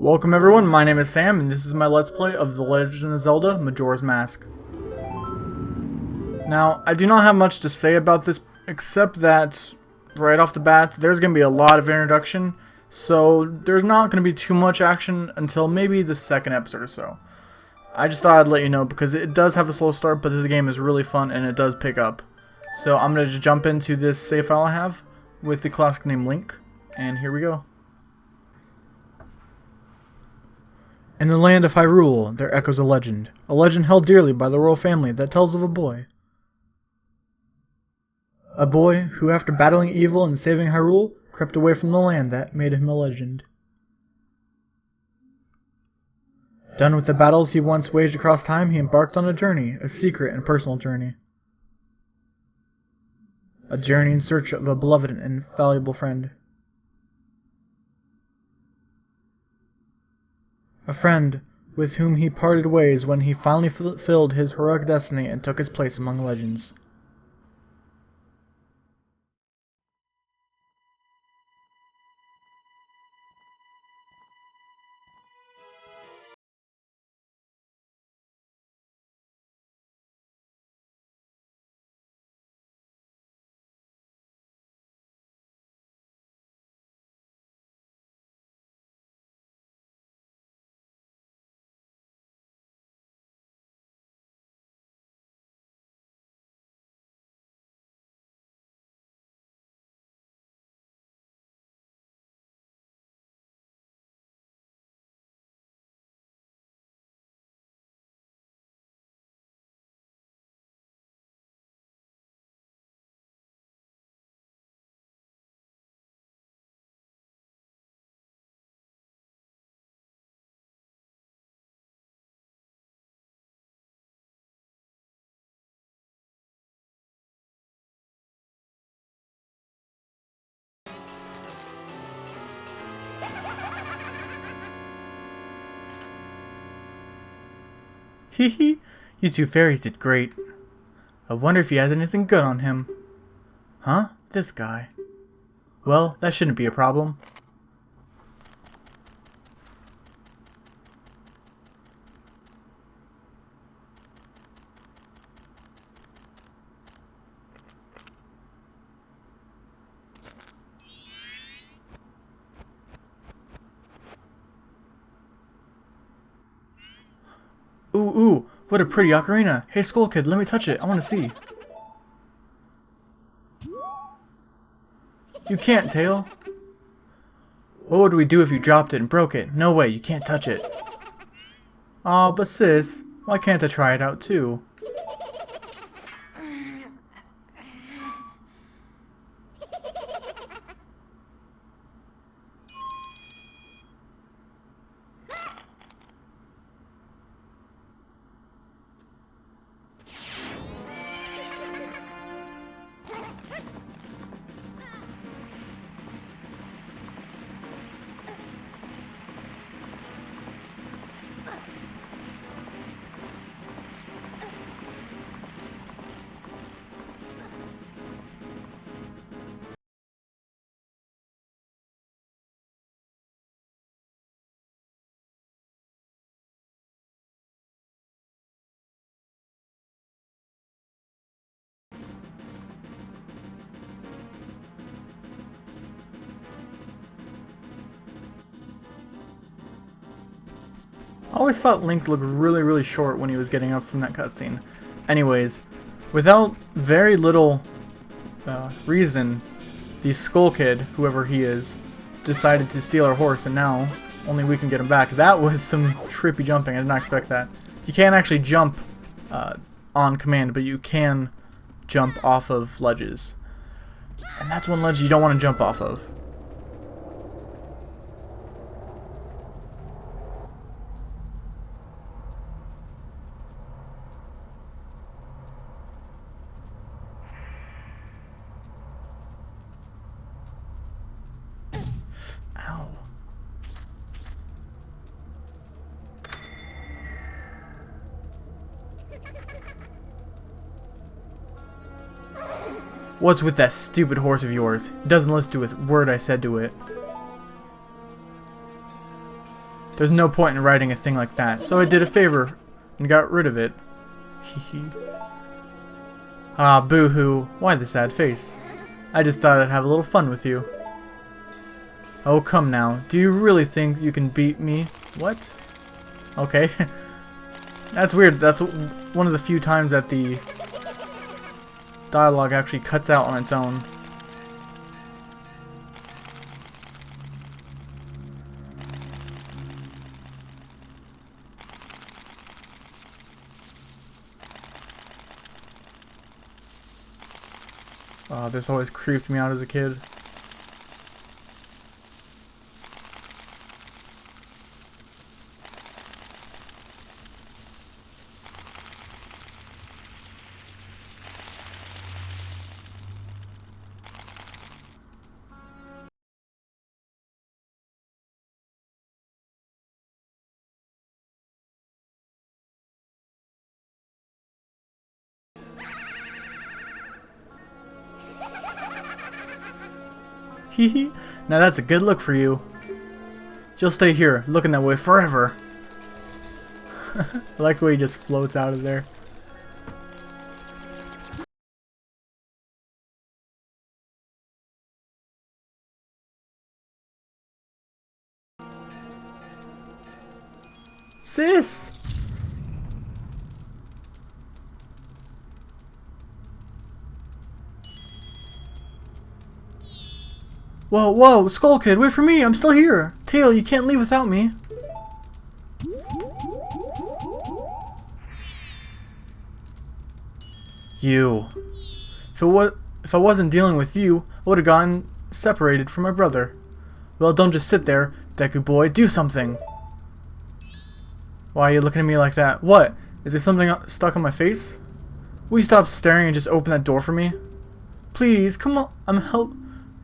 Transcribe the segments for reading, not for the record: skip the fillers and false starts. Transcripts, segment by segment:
Welcome everyone, my name is Sam and this is my Let's Play of The Legend of Zelda Majora's Mask. Now, I do not have much to say about this except that right off the bat there's going to be a lot of introduction, so there's not going to be too much action until maybe the second episode or so. I just thought I'd let you know because it does have a slow start, but this game is really fun and it does pick up. So I'm going to just jump into this save file I have with the classic name Link, and here we go. In the land of Hyrule, there echoes a legend held dearly by the royal family that tells of a boy. A boy who, after battling evil and saving Hyrule, crept away from the land that made him a legend. Done with the battles he once waged across time, he embarked on a journey, a secret and personal journey. A journey in search of a beloved and invaluable friend. A friend with whom he parted ways when he finally fulfilled his heroic destiny and took his place among legends. Hehe, you two fairies did great. I wonder if he has anything good on him. Huh? This guy. Well, that shouldn't be a problem. Ooh, what a pretty ocarina. Hey, Skull Kid, let me touch it. I want to see. You can't, Tail. What would we do if you dropped it and broke it? No way, you can't touch it. Aw, but sis, why can't I try it out too? I always thought Link looked really short when he was getting up from that cutscene. Anyways, without very little reason, the Skull Kid, whoever he is, decided to steal our horse, and now only we can get him back. That was some trippy jumping. I did not expect that. You can't actually jump on command, but you can jump off of ledges. And that's one ledge you don't want to jump off of. Ow. What's with that stupid horse of yours? It doesn't listen to a word I said to it. There's no point in writing a thing like that, so I did a favor and got rid of it. Hehe. Ah, boo-hoo. Why the sad face? I just thought I'd have a little fun with you. Oh, come now. Do you really think you can beat me? What? Okay. That's weird. That's one of the few times that the dialogue actually cuts out on its own. This always creeped me out as a kid. Hehe. Now that's a good look for you. You'll stay here, looking that way forever. I like the way he just floats out of there. Sis! Whoa, whoa, Skull Kid, wait for me, I'm still here. Tail, you can't leave without me. You. If I wasn't dealing with you, I would have gotten separated from my brother. Well, don't just sit there, Deku boy, do something. Why are you looking at me like that? What? Is there something stuck on my face? Will you stop staring and just open that door for me? Please, come on,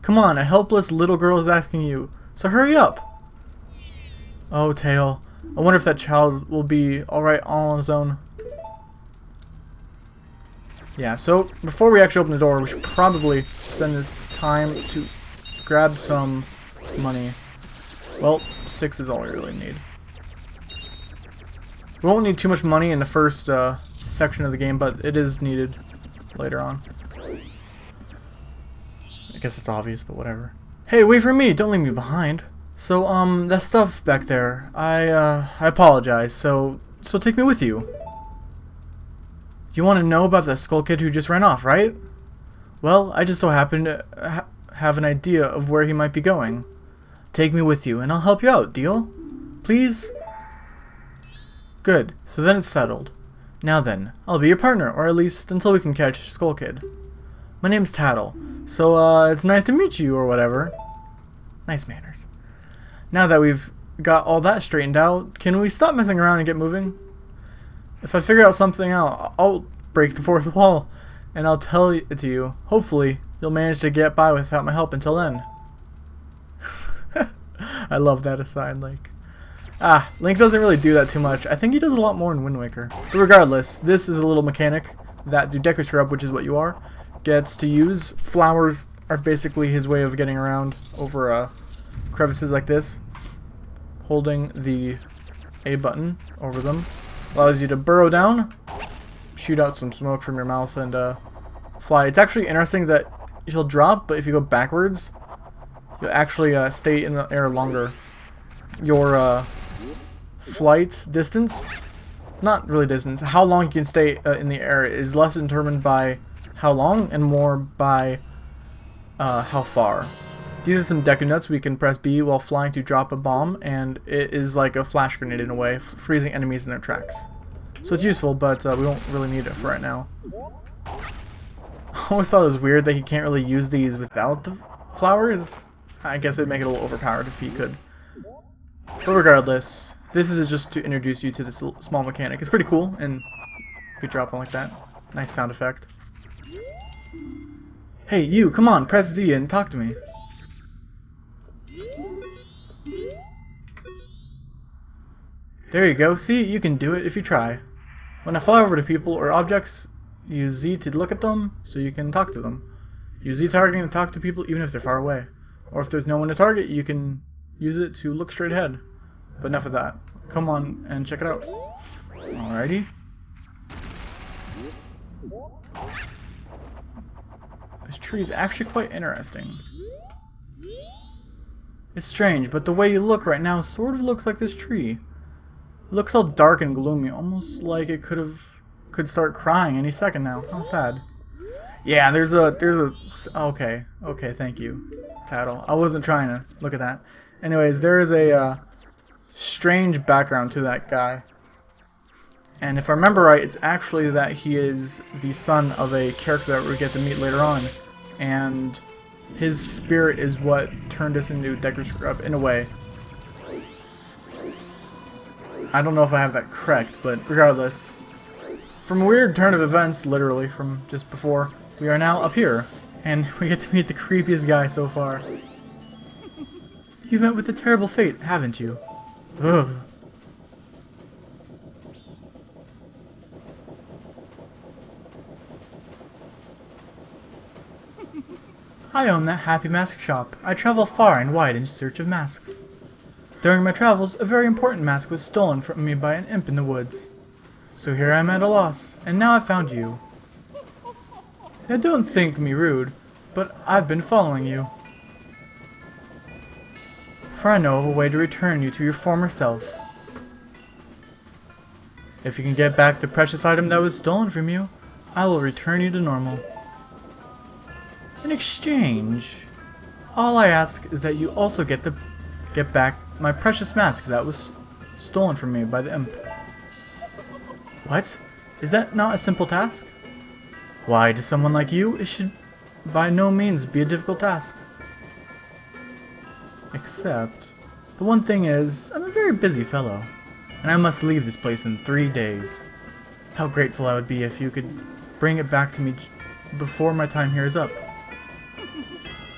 Come on, a helpless little girl is asking you, so hurry up! Oh, Tail. I wonder if that child will be alright all on his own. Yeah, so before we actually open the door, we should probably spend this time to grab some money. Well, 6 is all we really need. We won't need too much money in the first section of the game, but it is needed later on. I guess it's obvious, but whatever. Hey, wait for me! Don't leave me behind. So, that stuff back there, I apologize, so take me with you. You want to know about the Skull Kid who just ran off, right? Well, I just so happen to have an idea of where he might be going. Take me with you, and I'll help you out, deal? Please? Good, so then it's settled. Now then, I'll be your partner, or at least until we can catch Skull Kid. My name's Tattle, so it's nice to meet you, or whatever. Nice manners. Now that we've got all that straightened out, can we stop messing around and get moving? If I figure out something out, I'll break the fourth wall, and I'll tell it to you. Hopefully, you'll manage to get by without my help until then. I love that aside, like. Link doesn't really do that too much. I think he does a lot more in Wind Waker. But regardless, this is a little mechanic that Deku Scrub, which is what you are, gets to use. Flowers are basically his way of getting around over crevices like this. Holding the A button over them allows you to burrow down, shoot out some smoke from your mouth, and fly. It's actually interesting that you'll drop, but if you go backwards, you'll actually stay in the air longer. Your flight distance, not really distance, how long you can stay in the air is less determined by how long and more by how far. These are some Deku Nuts. We can press B while flying to drop a bomb, and it is like a flash grenade in a way, freezing enemies in their tracks. So it's useful, but we won't really need it for right now. I always thought it was weird that he can't really use these without the flowers. I guess it would make it a little overpowered if he could. But regardless, this is just to introduce you to this small mechanic. It's pretty cool, and you could drop one like that. Nice sound effect. Hey, you, come on, press Z and talk to me. There you go. See, you can do it if you try. When I fly over to people or objects, use Z to look at them so you can talk to them. Use Z targeting to talk to people even if they're far away. Or if there's no one to target, you can use it to look straight ahead. But enough of that. Come on and check it out. Alrighty. This tree is actually quite interesting. It's strange, but the way you look right now sort of looks like this tree. It looks all dark and gloomy, almost like it could start crying any second now. How sad. Yeah, there's a okay, thank you, Tattle. I wasn't trying to look at that. Anyways, there is a strange background to that guy. And if I remember right, it's actually that he is the son of a character that we get to meet later on. And his spirit is what turned us into Decker Scrub, in a way. I don't know if I have that correct, but regardless. From a weird turn of events, literally, from just before, we are now up here. And we get to meet the creepiest guy so far. You've met with a terrible fate, haven't you? Ugh. I own that happy mask shop. I travel far and wide in search of masks. During my travels, a very important mask was stolen from me by an imp in the woods. So here I am at a loss, and now I've found you. Now don't think me rude, but I've been following you. For I know of a way to return you to your former self. If you can get back the precious item that was stolen from you, I will return you to normal. In exchange, all I ask is that you also get back my precious mask that was stolen from me by the imp. What? Is that not a simple task? Why, to someone like you, it should by no means be a difficult task. Except, the one thing is, I'm a very busy fellow, and I must leave this place in 3 days. How grateful I would be if you could bring it back to me before my time here is up.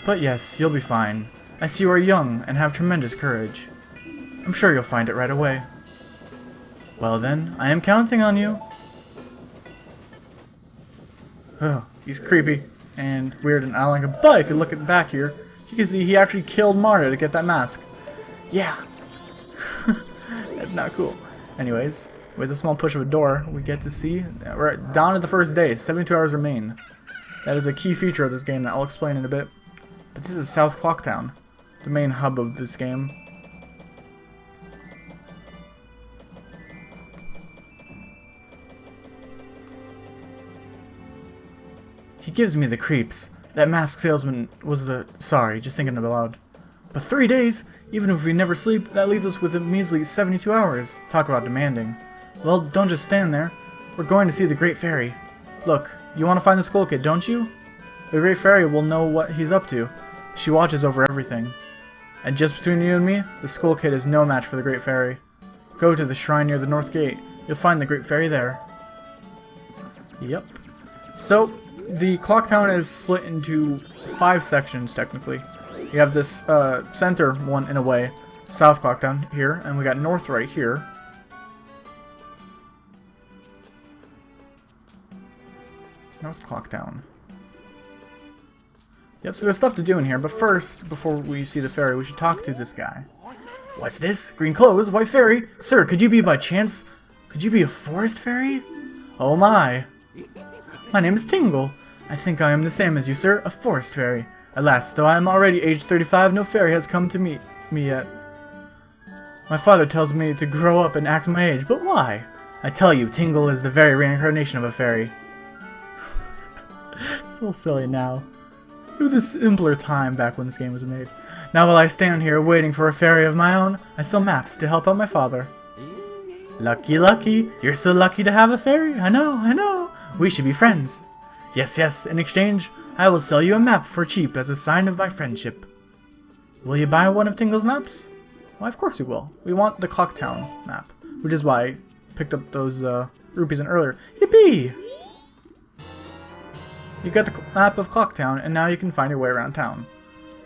But yes, you'll be fine. I see you are young and have tremendous courage. I'm sure you'll find it right away. Well then, I am counting on you. Oh, he's creepy and weird and I don't like him. But if you look at the back here, you can see he actually killed Mario to get that mask. Yeah. That's not cool. Anyways, with a small push of a door, we get to see we're down to the first day. 72 hours remain. That is a key feature of this game that I'll explain in a bit. But this is South Clocktown, the main hub of this game. He gives me the creeps. That masked salesman was the... Sorry, just thinking aloud. But 3 days? Even if we never sleep, that leaves us with a measly 72 hours. Talk about demanding. Well, don't just stand there. We're going to see the Great Fairy. Look, you want to find the Skull Kid, don't you? The Great Fairy will know what he's up to. She watches over everything. And just between you and me, the Skull Kid is no match for the Great Fairy. Go to the shrine near the North Gate. You'll find the Great Fairy there. Yep. So, the Clocktown is split into 5 sections, technically. You have this center one, in a way, South Clocktown here, and we got North right here. North Clocktown. Yep, so there's stuff to do in here, but first, before we see the fairy, we should talk to this guy. What's this? Green clothes? White fairy? Sir, could you be by chance? Could you be a forest fairy? Oh my. My name is Tingle. I think I am the same as you, sir, a forest fairy. Alas, though I am already aged 35, no fairy has come to meet me yet. My father tells me to grow up and act my age, but why? I tell you, Tingle is the very reincarnation of a fairy. So silly now. It was a simpler time back when this game was made. Now while I stand here waiting for a fairy of my own, I sell maps to help out my father. Lucky, lucky. You're so lucky to have a fairy. I know. We should be friends. Yes, in exchange, I will sell you a map for cheap as a sign of my friendship. Will you buy one of Tingle's maps? Why, of course we will. We want the Clocktown map, which is why I picked up those rupees in earlier. Yippee! You got the map of Clocktown, and now you can find your way around town.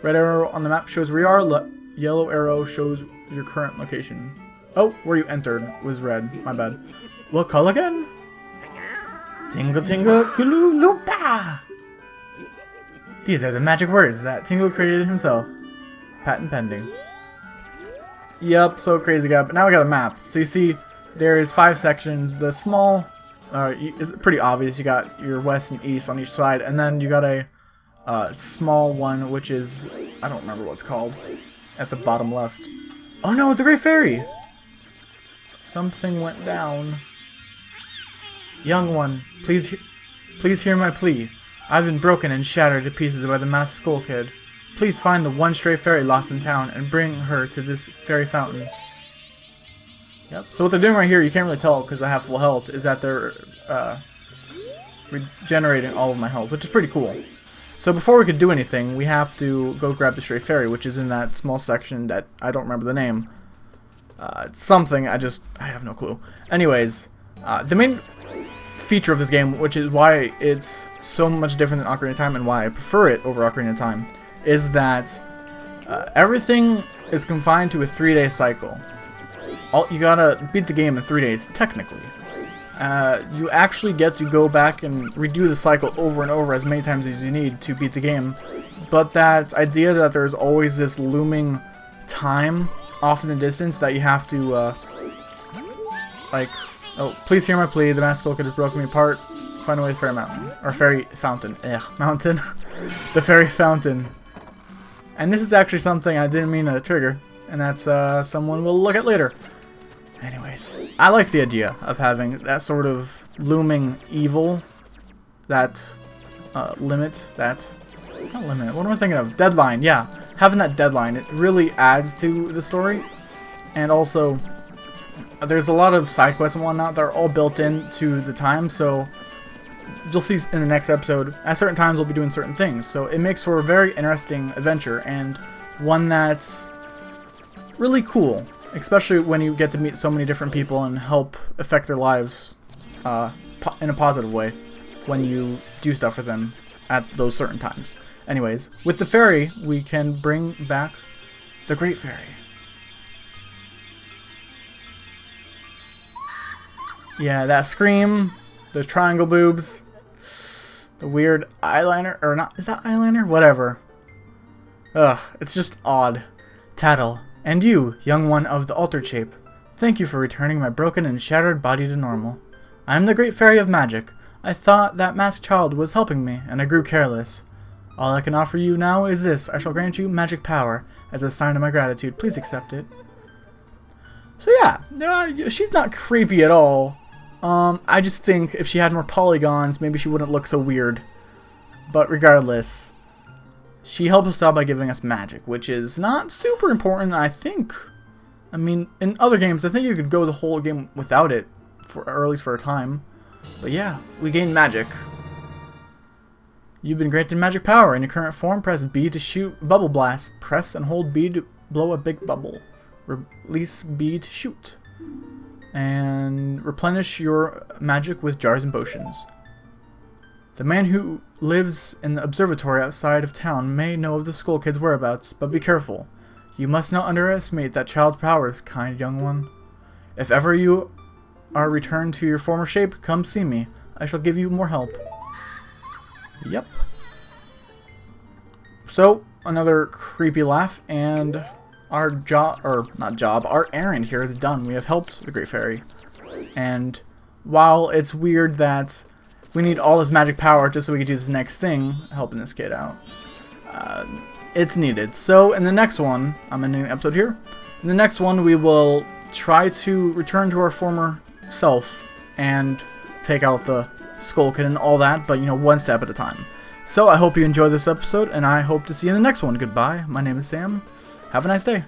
Red arrow on the map shows where you are, yellow arrow shows your current location. Oh, where you entered was red, my bad. What call again? Tingle Tingle Kulu Loompa! These are the magic words that Tingle created himself. Patent pending. Yep, so crazy guy. But now we got a map. So you see, there's 5 sections. The small, it's pretty obvious. You got your west and east on each side, and then you got a small one, which is, I don't remember what it's called, at the bottom left. Oh no, the Great Fairy! Something went down. Young one, please hear my plea. I've been broken and shattered to pieces by the masked skull kid. Please find the one stray fairy lost in town and bring her to this fairy fountain. Yep. So what they're doing right here, you can't really tell because I have full health, is that they're regenerating all of my health, which is pretty cool. So before we could do anything, we have to go grab the stray fairy, which is in that small section that I don't remember the name. It's something, I have no clue. Anyways, the main feature of this game, which is why it's so much different than Ocarina of Time and why I prefer it over Ocarina of Time, is that everything is confined to a 3-day cycle. You gotta beat the game in 3 days, technically. You actually get to go back and redo the cycle over and over as many times as you need to beat the game, but that idea that there's always this looming time off in the distance that you have to, oh, please hear my plea, the masked skull kid has broken me apart, find a way to Fairy Mountain, or Fairy Fountain, mountain, the Fairy Fountain. And this is actually something I didn't mean to trigger, and that's someone we'll look at later. Anyways, I like the idea of having that sort of looming evil, that not limit, what am I thinking of? Deadline, yeah. Having that deadline, it really adds to the story. And also, there's a lot of side quests and whatnot that are all built into the time, so you'll see in the next episode, at certain times we'll be doing certain things. So it makes for a very interesting adventure, and one that's really cool. Especially when you get to meet so many different people and help affect their lives in a positive way when you do stuff for them at those certain times. Anyways, with the fairy, we can bring back the Great Fairy. Yeah, that scream, those triangle boobs, the weird eyeliner, or not, is that eyeliner? Whatever. Ugh, it's just odd. Tattle. And you, young one of the altered shape, thank you for returning my broken and shattered body to normal. I am the Great Fairy of Magic. I thought that masked child was helping me, and I grew careless. All I can offer you now is this. I shall grant you magic power as a sign of my gratitude. Please accept it. So yeah, she's not creepy at all. I just think if she had more polygons, maybe she wouldn't look so weird. But regardless, she helps us out by giving us magic, which is not super important, I think. I mean, in other games, I think you could go the whole game without it, or at least for a time. But yeah, we gain magic. You've been granted magic power. In your current form, press B to shoot bubble blast. Press and hold B to blow a big bubble. Release B to shoot. And replenish your magic with jars and potions. The man who lives in the observatory outside of town may know of the Skull Kid's whereabouts, but be careful. You must not underestimate that child's powers, kind young one. If ever you are returned to your former shape, come see me. I shall give you more help. Yep. So, another creepy laugh, and our our errand here is done. We have helped the Great Fairy. And while it's weird that we need all this magic power just so we can do this next thing, helping this kid out, it's needed. So in the next one, I'm ending the episode here. In the next one, we will try to return to our former self and take out the Skull Kid and all that, but you know, one step at a time. So I hope you enjoyed this episode, and I hope to see you in the next one. Goodbye. My name is Sam. Have a nice day.